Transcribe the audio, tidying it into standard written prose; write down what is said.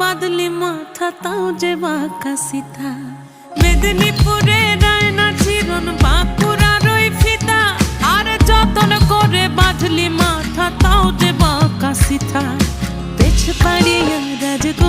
বাঁধলি মাথা তাও যে বাঁকা সিথা। মেদিনীপুরে রায়না চিরন বাঁকুড়ার ওই ফিতা, আর যতন করে বাঁধলি মাথা তাও যে বাঁকা সিথা। পেছ পাড়িয়া রাজগো